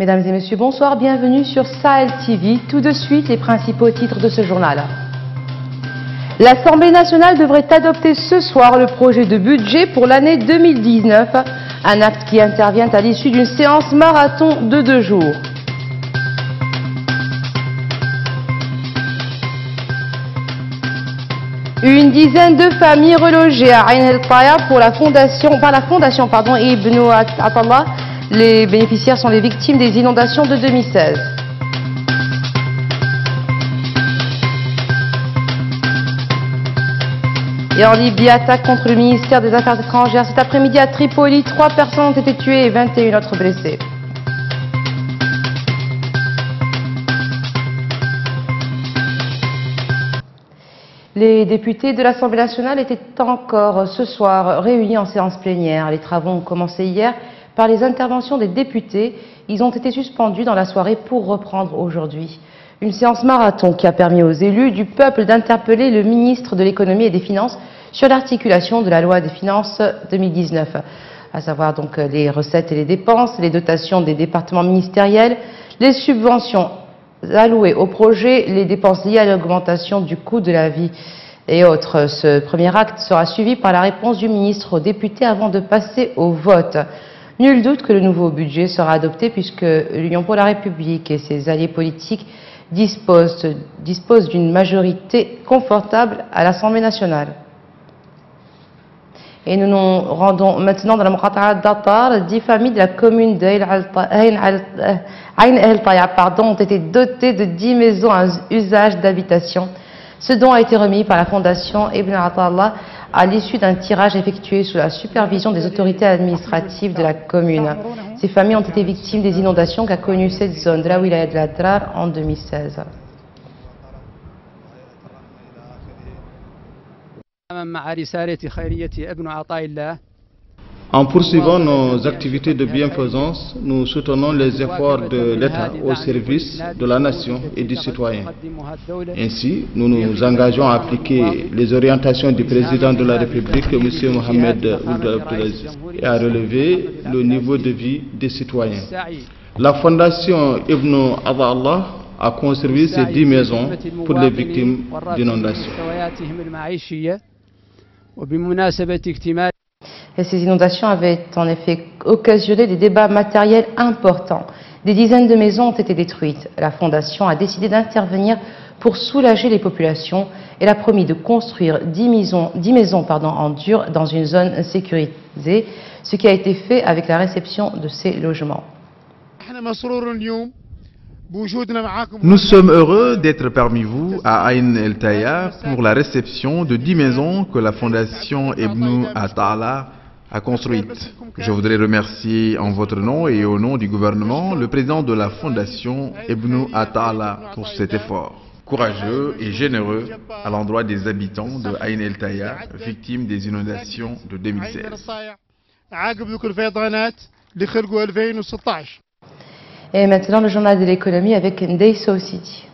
Mesdames et messieurs, bonsoir, bienvenue sur Sahel TV. Tout de suite, les principaux titres de ce journal. L'Assemblée nationale devrait adopter ce soir le projet de budget pour l'année 2019, un acte qui intervient à l'issue d'une séance marathon de 2 jours. Une dizaine de familles relogées à Ain el-Taya par la fondation Ibn Atallah. Les bénéficiaires sont les victimes des inondations de 2016. Et en Libye, attaque contre le ministère des Affaires étrangères. Cet après-midi à Tripoli, 3 personnes ont été tuées et 21 autres blessées. Les députés de l'Assemblée nationale étaient encore ce soir réunis en séance plénière. Les travaux ont commencé hier par les interventions des députés. Ils ont été suspendus dans la soirée pour reprendre aujourd'hui. Une séance marathon qui a permis aux élus du peuple d'interpeller le ministre de l'économie et des finances sur l'articulation de la loi des finances 2019, à savoir donc les recettes et les dépenses, les dotations des départements ministériels, les subventions allouées au projet, les dépenses liées à l'augmentation du coût de la vie et autres. Ce premier acte sera suivi par la réponse du ministre aux députés avant de passer au vote. Nul doute que le nouveau budget sera adopté puisque l'Union pour la République et ses alliés politiques disposent d'une majorité confortable à l'Assemblée nationale. Et nous nous rendons maintenant dans la Muqata'a d'Attar. 10 familles de la commune d'Ain el-Taya ont été dotées de 10 maisons à usage d'habitation. Ce don a été remis par la fondation Ibn Atallah à l'issue d'un tirage effectué sous la supervision des autorités administratives de la commune. Ces familles ont été victimes des inondations qu'a connues cette zone de la wilaya de l'Adrar en 2016. En poursuivant nos activités de bienfaisance, nous soutenons les efforts de l'État au service de la nation et du citoyen. Ainsi, nous nous engageons à appliquer les orientations du président de la République, M. Mohamed Ould Abdelaziz, et à relever le niveau de vie des citoyens. La fondation Ibn Atallah a construit ces 10 maisons pour les victimes d'inondations. Et ces inondations avaient en effet occasionné des débats matériels importants. Des dizaines de maisons ont été détruites. La Fondation a décidé d'intervenir pour soulager les populations. Elle a promis de construire 10 maisons en dur dans une zone sécurisée, ce qui a été fait avec la réception de ces logements. Nous sommes heureux d'être parmi vous à Ain el-Taya pour la réception de 10 maisons que la Fondation Ibn Atallah a construites. Je voudrais remercier en votre nom et au nom du gouvernement le président de la Fondation Ibn Atallah pour cet effort courageux et généreux à l'endroit des habitants de Ain el-Taya, victimes des inondations de 2016. Et maintenant le journal de l'économie avec Ndeiso City.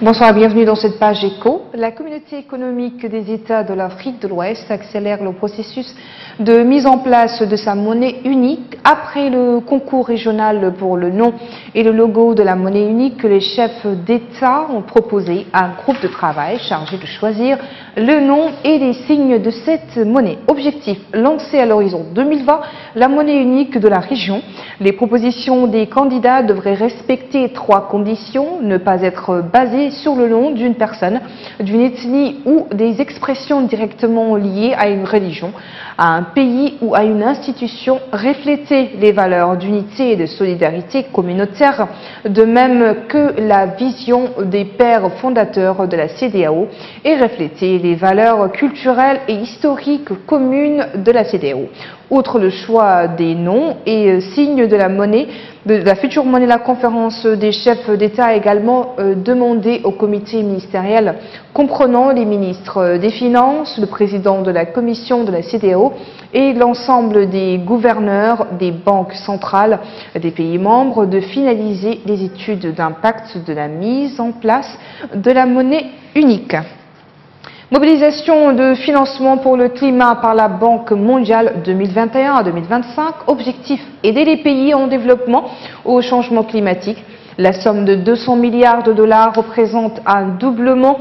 Bonsoir, bienvenue dans cette page éco. La communauté économique des États de l'Afrique de l'Ouest accélère le processus de mise en place de sa monnaie unique. Après le concours régional pour le nom et le logo de la monnaie unique, les chefs d'État ont proposé à un groupe de travail chargé de choisir le nom et les signes de cette monnaie. Objectif, lancé à l'horizon 2020, la monnaie unique de la région. Les propositions des candidats devraient respecter 3 conditions: ne pas être basées sur le nom d'une personne, d'une ethnie ou des expressions directement liées à une religion, à un pays ou à une institution, refléter les valeurs d'unité et de solidarité communautaire, de même que la vision des pères fondateurs de la CEDEAO, et refléter les valeurs culturelles et historiques communes de la CEDEAO. Outre le choix des noms et signes de la monnaie, de la future monnaie, la conférence des chefs d'État a également demandé au comité ministériel comprenant les ministres des Finances, le président de la commission de la CEDEAO et l'ensemble des gouverneurs des banques centrales des pays membres de finaliser les études d'impact de la mise en place de la monnaie unique. Mobilisation de financement pour le climat par la Banque mondiale 2021 à 2025. Objectif, aider les pays en développement au changement climatique. La somme de 200 milliards de dollars représente un doublement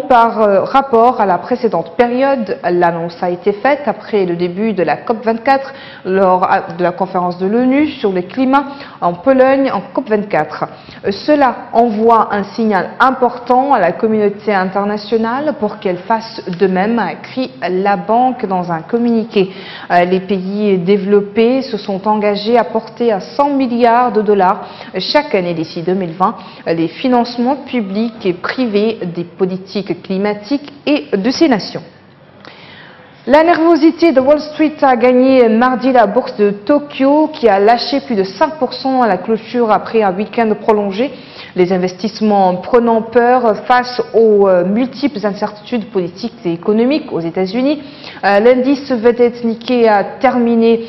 par rapport à la précédente période. L'annonce a été faite après le début de la COP24 lors de la conférence de l'ONU sur le climat en Pologne en COP24. Cela envoie un signal important à la communauté internationale pour qu'elle fasse de même, a écrit la banque dans un communiqué. Les pays développés se sont engagés à porter à 100 milliards de dollars chaque année d'ici 2020 les financements publics et privés des politiques climatiques et de ces nations. La nervosité de Wall Street a gagné mardi la bourse de Tokyo qui a lâché plus de 5% à la clôture après un week-end prolongé. Les investissements prenant peur face aux multiples incertitudes politiques et économiques aux États-Unis. L'indice vedette Nikkei a terminé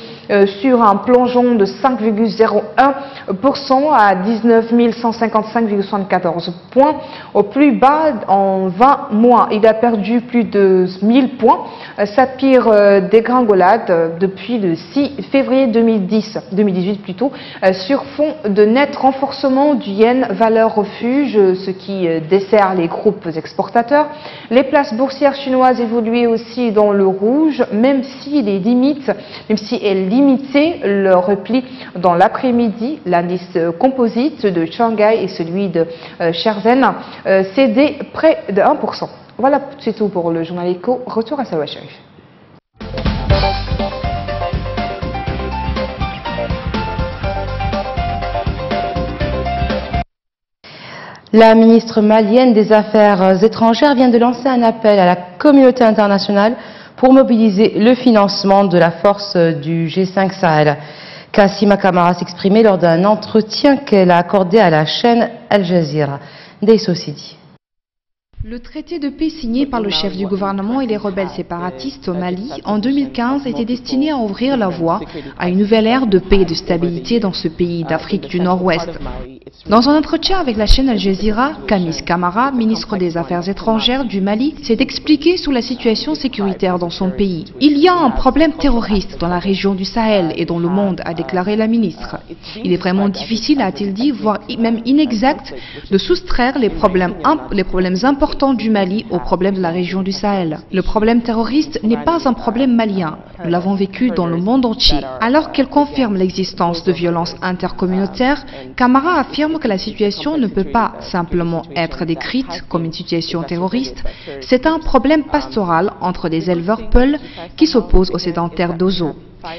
sur un plongeon de 5,01% à 19 155,74 points, au plus bas en 20 mois. Il a perdu plus de 1000 points, sa pire dégringolade depuis le 6 février 2018 plutôt, sur fond de net renforcement du yen valeur refuge, ce qui dessert les groupes exportateurs. Les places boursières chinoises évoluaient aussi dans le rouge, même si elles limitaient leur repli dans l'après-midi. L'indice composite de Shanghai et celui de Shenzhen cédaient près de 1%. Voilà, c'est tout pour le journal Éco. Retour à Salwa Sharif. La ministre malienne des Affaires étrangères vient de lancer un appel à la communauté internationale pour mobiliser le financement de la force du G5 Sahel. Kassima Kamara s'exprimait lors d'un entretien qu'elle a accordé à la chaîne Al Jazeera. Deiso Sidi. Le traité de paix signé par le chef du gouvernement et les rebelles séparatistes au Mali en 2015 était destiné à ouvrir la voie à une nouvelle ère de paix et de stabilité dans ce pays d'Afrique du Nord-Ouest. Dans un entretien avec la chaîne Al Jazeera, Kamis Kamara, ministre des Affaires étrangères du Mali, s'est expliqué sur la situation sécuritaire dans son pays. Il y a un problème terroriste dans la région du Sahel et dans le monde, a déclaré la ministre. Il est vraiment difficile, a-t-il dit, voire même inexact, de soustraire les problèmes importants du Mali au problème de la région du Sahel. Le problème terroriste n'est pas un problème malien. Nous l'avons vécu dans le monde entier. Alors qu'elle confirme l'existence de violences intercommunautaires, Kamara affirme que la situation ne peut pas simplement être décrite comme une situation terroriste. C'est un problème pastoral entre des éleveurs peuls qui s'opposent aux sédentaires d'Ozo.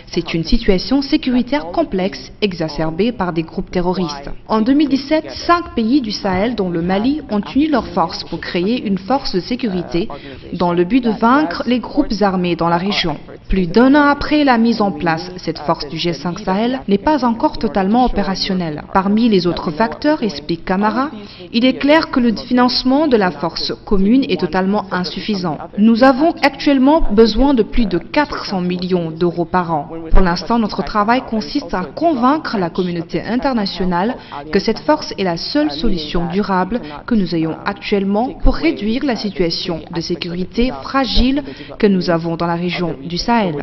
C'est une situation sécuritaire complexe exacerbée par des groupes terroristes. En 2017, 5 pays du Sahel, dont le Mali, ont uni leurs forces pour créer une force de sécurité dans le but de vaincre les groupes armés dans la région. Plus d'un an après la mise en place, cette force du G5 Sahel n'est pas encore totalement opérationnelle. Parmi les autres facteurs, explique Kamara, il est clair que le financement de la force commune est totalement insuffisant. Nous avons actuellement besoin de plus de 400 millions d'euros par an. Pour l'instant, notre travail consiste à convaincre la communauté internationale que cette force est la seule solution durable que nous ayons actuellement pour réduire la situation de sécurité fragile que nous avons dans la région du Sahel.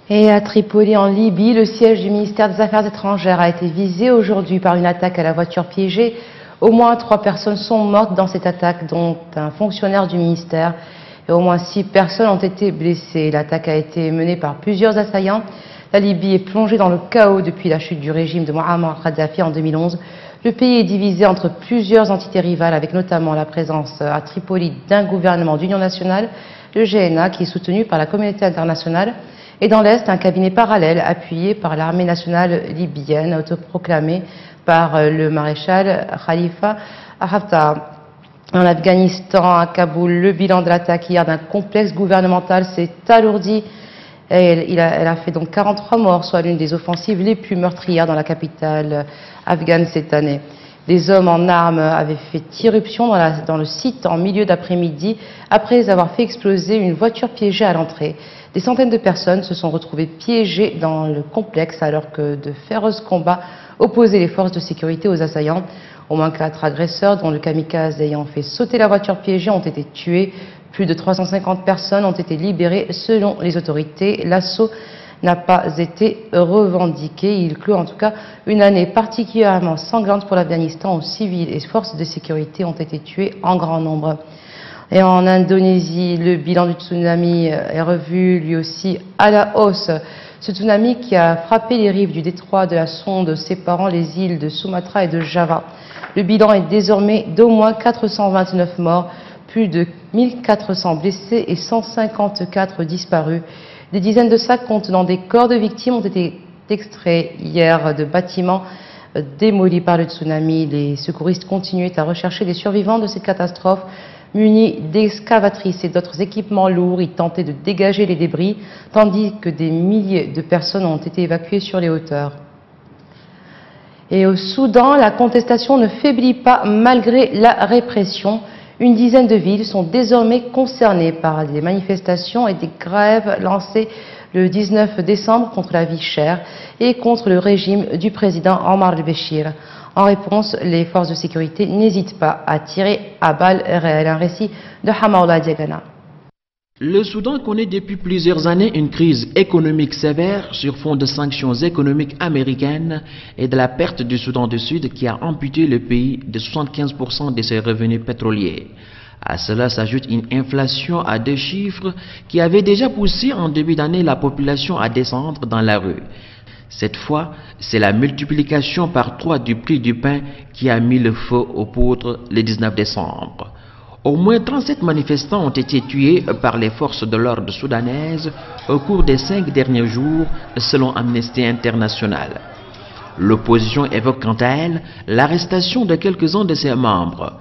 Et à Tripoli, en Libye, le siège du ministère des Affaires étrangères a été visé aujourd'hui par une attaque à la voiture piégée. Au moins 3 personnes sont mortes dans cette attaque, dont un fonctionnaire du ministère. Et au moins 6 personnes ont été blessées. L'attaque a été menée par plusieurs assaillants. La Libye est plongée dans le chaos depuis la chute du régime de Muammar Kadhafi en 2011. Le pays est divisé entre plusieurs entités rivales, avec notamment la présence à Tripoli d'un gouvernement d'union nationale, le GNA, qui est soutenu par la communauté internationale, et dans l'Est, un cabinet parallèle appuyé par l'armée nationale libyenne, autoproclamée par le maréchal Khalifa Haftar. En Afghanistan, à Kaboul, le bilan de l'attaque hier d'un complexe gouvernemental s'est alourdi. Elle a fait donc 43 morts, soit l'une des offensives les plus meurtrières dans la capitale afghane cette année. Des hommes en armes avaient fait irruption dans le site en milieu d'après-midi après avoir fait exploser une voiture piégée à l'entrée. Des centaines de personnes se sont retrouvées piégées dans le complexe alors que de féroces combats opposaient les forces de sécurité aux assaillants. Au moins 4 agresseurs, dont le kamikaze ayant fait sauter la voiture piégée, ont été tués. Plus de 350 personnes ont été libérées selon les autorités. L'assaut n'a pas été revendiqué. Il clôt en tout cas une année particulièrement sanglante pour l'Afghanistan où civils et forces de sécurité ont été tués en grand nombre. Et en Indonésie, le bilan du tsunami est revu lui aussi à la hausse. Ce tsunami qui a frappé les rives du détroit de la Sonde séparant les îles de Sumatra et de Java. Le bilan est désormais d'au moins 429 morts, plus de 1400 blessés et 154 disparus. Des dizaines de sacs contenant des corps de victimes ont été extraits hier de bâtiments démolis par le tsunami. Les secouristes continuaient à rechercher les survivants de cette catastrophe. Munis d'excavatrices et d'autres équipements lourds, ils tentaient de dégager les débris, tandis que des milliers de personnes ont été évacuées sur les hauteurs. Et au Soudan, la contestation ne faiblit pas malgré la répression. Une dizaine de villes sont désormais concernées par des manifestations et des grèves lancées le 19 décembre contre la vie chère et contre le régime du président Omar el-Béchir. En réponse, les forces de sécurité n'hésitent pas à tirer à balles réelles. Un récit de Hamaoula Diagana. Le Soudan connaît depuis plusieurs années une crise économique sévère sur fond de sanctions économiques américaines et de la perte du Soudan du Sud qui a amputé le pays de 75% de ses revenus pétroliers. À cela s'ajoute une inflation à 2 chiffres qui avait déjà poussé en début d'année la population à descendre dans la rue. Cette fois, c'est la multiplication par 3 du prix du pain qui a mis le feu aux poudres le 19 décembre. Au moins 37 manifestants ont été tués par les forces de l'ordre soudanaises au cours des 5 derniers jours, selon Amnesty International. L'opposition évoque quant à elle l'arrestation de quelques-uns de ses membres.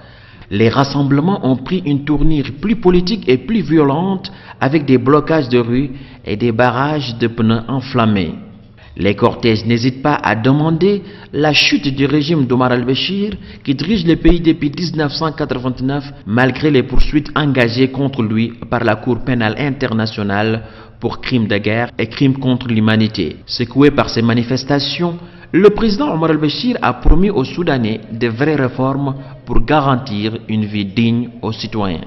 Les rassemblements ont pris une tournure plus politique et plus violente avec des blocages de rues et des barrages de pneus enflammés. Les cortèges n'hésitent pas à demander la chute du régime d'Omar el-Béchir qui dirige le pays depuis 1989 malgré les poursuites engagées contre lui par la Cour pénale internationale pour crimes de guerre et crimes contre l'humanité. Secoué par ces manifestations, le président Omar el-Béchir a promis aux Soudanais de vraies réformes pour garantir une vie digne aux citoyens.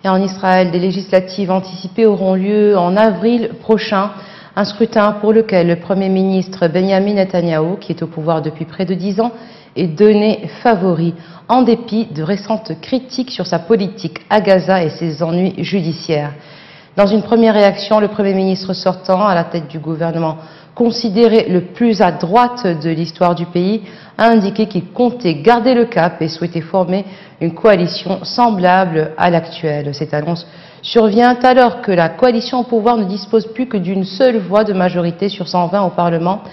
Et en Israël, des législatives anticipées auront lieu en avril prochain, un scrutin pour lequel le Premier ministre Benjamin Netanyahou, qui est au pouvoir depuis près de 10 ans, est donné favori, en dépit de récentes critiques sur sa politique à Gaza et ses ennuis judiciaires. Dans une première réaction, le Premier ministre sortant, à la tête du gouvernement considéré le plus à droite de l'histoire du pays, a indiqué qu'il comptait garder le cap et souhaitait former une coalition semblable à l'actuelle. Cette annonce survient alors que la coalition au pouvoir ne dispose plus que d'une seule voix de majorité sur 120 au Parlement,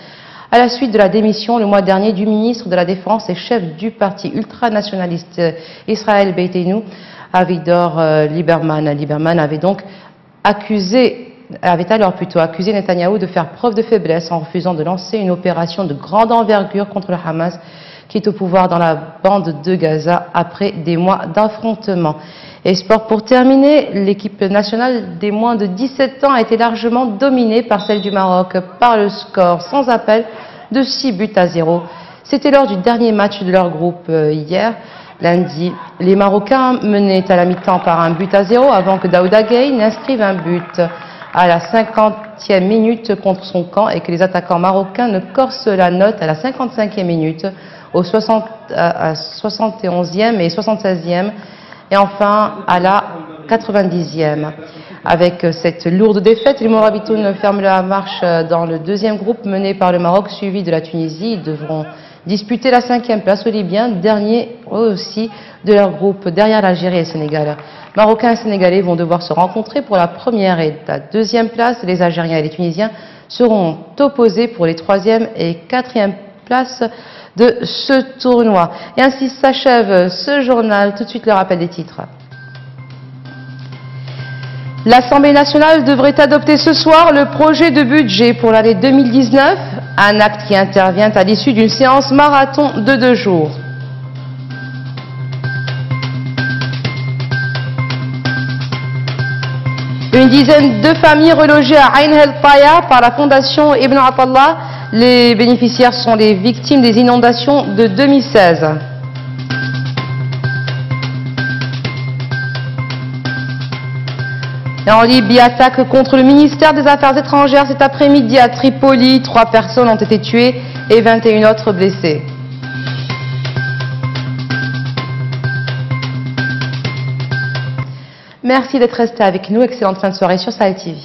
à la suite de la démission le mois dernier du ministre de la Défense et chef du parti ultranationaliste Israël Beiteinu, Avigdor Lieberman. Lieberman avait donc alors accusé Netanyahou de faire preuve de faiblesse en refusant de lancer une opération de grande envergure contre le Hamas qui est au pouvoir dans la bande de Gaza après des mois d'affrontements. Et sport pour terminer, l'équipe nationale des moins de 17 ans a été largement dominée par celle du Maroc par le score sans appel de 6-0. C'était lors du dernier match de leur groupe hier. Lundi, les Marocains menaient à la mi-temps par 1-0 avant que Daouda Gueye n'inscrive un but à la 50e minute contre son camp et que les attaquants marocains ne corsent la note à la 55e minute, au 71e et 76e et enfin à la 90e. Avec cette lourde défaite, les Morabitoun ferment la marche dans le deuxième groupe mené par le Maroc suivi de la Tunisie. Ils devront disputer la 5e place aux Libyens, dernier aussi de leur groupe derrière l'Algérie et le Sénégal. Marocains et Sénégalais vont devoir se rencontrer pour la première et la deuxième place. Les Algériens et les Tunisiens seront opposés pour les 3e et 4e places de ce tournoi. Et ainsi s'achève ce journal. Tout de suite le rappel des titres. L'Assemblée nationale devrait adopter ce soir le projet de budget pour l'année 2019, un acte qui intervient à l'issue d'une séance marathon de 2 jours. Une dizaine de familles relogées à Ain el Taya par la fondation Ibn Atallah Les bénéficiaires sont les victimes des inondations de 2016. Et en Libye, attaque contre le ministère des Affaires étrangères cet après-midi à Tripoli. 3 personnes ont été tuées et 21 autres blessées. Merci d'être resté avec nous. Excellente fin de soirée sur Sahel TV.